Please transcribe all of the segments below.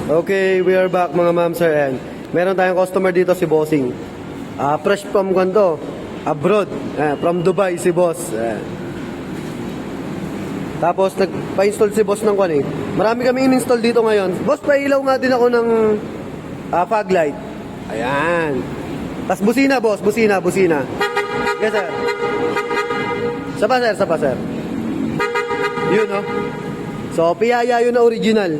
Okay, we are back mga ma'am sir, and meron tayong customer dito si Bossing. Fresh from Guanto, abroad, from Dubai si boss. Tapos nagpa-install si boss ng kwan eh. Marami kami in-install dito ngayon. Boss, pailaw nga din ako ng fog light. Ayan. Tapos busina boss, busina. Yes sir. Sapa sir. Yun no. So piyaya yun na original.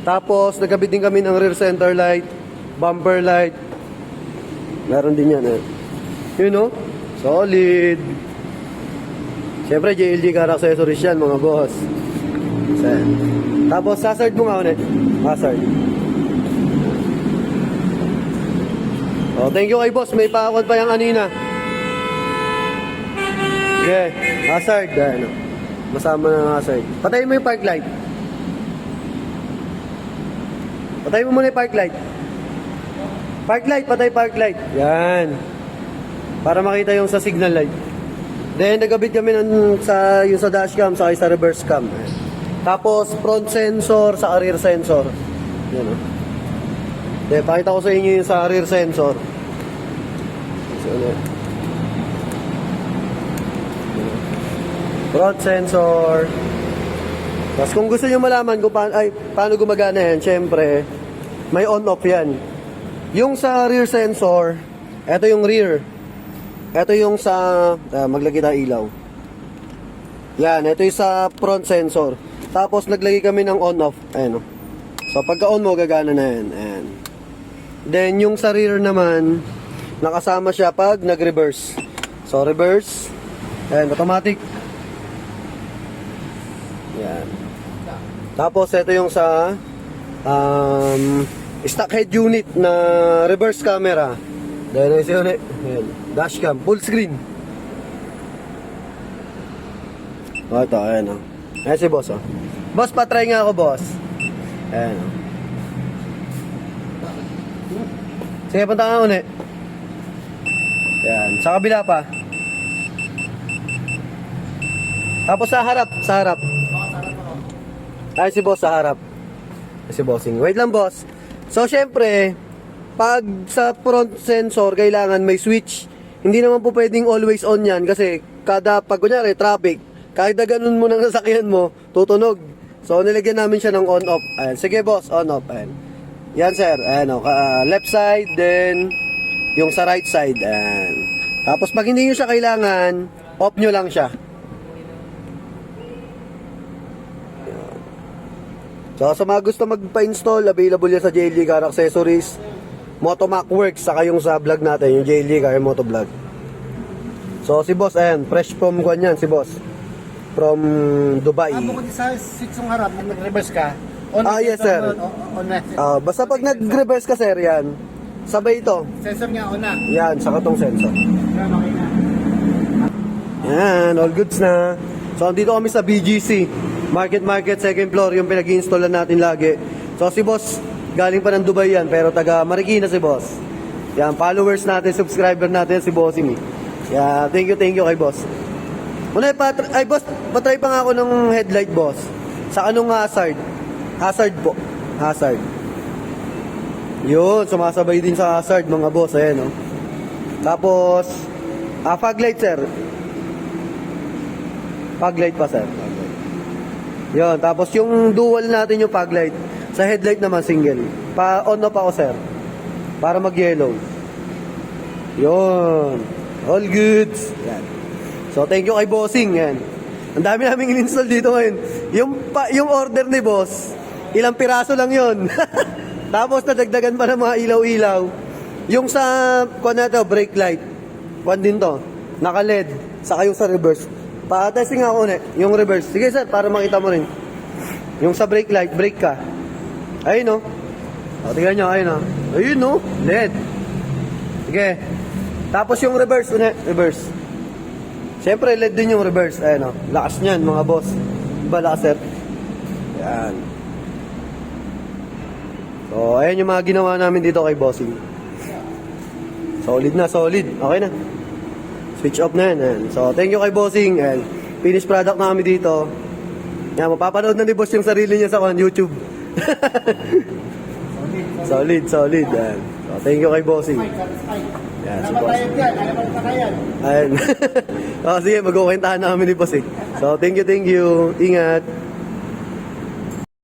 Tapos nagkabit din kami ng rear center light, bumper light. Meron din yan eh. Yun no? Solid. Siyempre JLG car accessories yan mga boss. Tapos hazard mo nga ulit. Hazard. Oh, thank you kay boss. May pakakot pa yung kanina. Okay. Hazard. Ano? Masama ng hazard. Patayin mo yung park light. Patay mo muna yung park light. Patay park light. Yan. Para makita yung sa signal light. Then, nagabit kami yung sa dashcam, sa reverse cam. Tapos, front sensor, sa rear sensor. Yan o. Then, pakita ko sa inyo yung sa rear sensor. Front sensor. Tapos kung gusto nyo malaman kung paano gumagana yan, syempre, may on-off yan. Yung sa rear sensor, ito yung rear. Ito yung sa, maglagay tayo ilaw. Yan, ito yung sa front sensor. Tapos naglagay kami ng on-off. Ayan o. So pagka-on mo, gagana na yan. Ayan. Then yung sa rear naman, nakasama siya pag nag-reverse. So reverse. Ayan, automatic. Yan. Tapos ito yung sa stock head unit na reverse camera. Dahil ito unit, dashcam, full screen. Ito, ayan o. Ayan si boss o. Boss, patry nga ako boss. Ayan o. Sige, punta nga ulit. Ayan, sa kabila pa. Tapos sa harap. Ay, si boss sa harap. Si bossing. Wait lang, boss. So, syempre, pag sa front sensor, kailangan may switch. Hindi naman po pwedeng always on yan kasi pag kunyari, traffic, kahit na ganun mo ng sasakyan mo, tutunog. So, nilagyan namin siya ng on-off. Ayan. Sige, boss, on-off. Ayan. Yan, sir. Ayan, left side, then yung sa right side. Ayan. Tapos, pag hindi nyo siya kailangan, off nyo lang siya. So, sa mga gusto magpa-install, available yan sa JLG Car Accessories, Motomac Works, saka yung sa vlog natin, yung JLG Car Motovlog. So, si boss, ayan, fresh from Guan yan, si boss. From Dubai. Bukod sa switch yung harap, pag nag-reverse ka, yes, sir. Basta pag nag-reverse ka, sir, yan, sabay ito. Sensor niya, on na. Yan, saka tong sensor. Yan, okay na. Yan, all goods na. So, andito kami sa BGC. Market, second floor, yung pinag-installan natin lagi. So, si boss, galing pa ng Dubai yan, pero taga Marikina si boss. Yan, followers natin, subscriber natin, si Bossing. Yeah, thank you kay boss. Muna, boss, patry pa nga ako ng headlight, boss. Sa anong hazard? Hazard po. Hazard. Yun, sumasabay din sa hazard, mga boss. Ayan, no? Tapos, fog light, sir. Fog light pa, sir. Yun, tapos yung dual natin yung fog light. Sa headlight naman single. On off ako, sir. Para mag-yellow. Yun. All goods. Yan. So, thank you kay Bossing. Yan. Ang dami naming in-install dito ngayon. Yung order ni boss, ilang piraso lang yun. Tapos, nadagdagan pa ng mga ilaw-ilaw. Yung sa, kuha na ito, brake light. Kuha din to. Naka-LED. Saka yung sa reverse. Pa-testing ako ulit, yung reverse. Sige sir, para makita mo rin. Yung sa brake light, brake ka. Ayun o. O, tingnan nyo, ayun o. Ayun o, LED. Sige. Tapos yung reverse, reverse. Siyempre, LED din yung reverse. Ayun o. Lakas nyan, mga boss. Diba, lakas sir? Yan. So, ayun yung mga ginawa namin dito kay Bossing. Solid na, solid. Okay na. Switch off na yan. So, thank you kay Bossing. And finished product na kami dito. Yan, mapapanood na ni Boss yung sarili niya sa YouTube. Solid, solid. Yan. So, thank you kay Bossing. Satisfied. Yan, si Salamat Boss. tayo dyan. Alam mo na yan. Ayan. Sige, magkukwentahan namin ni Boss eh. So, thank you, thank you. Ingat.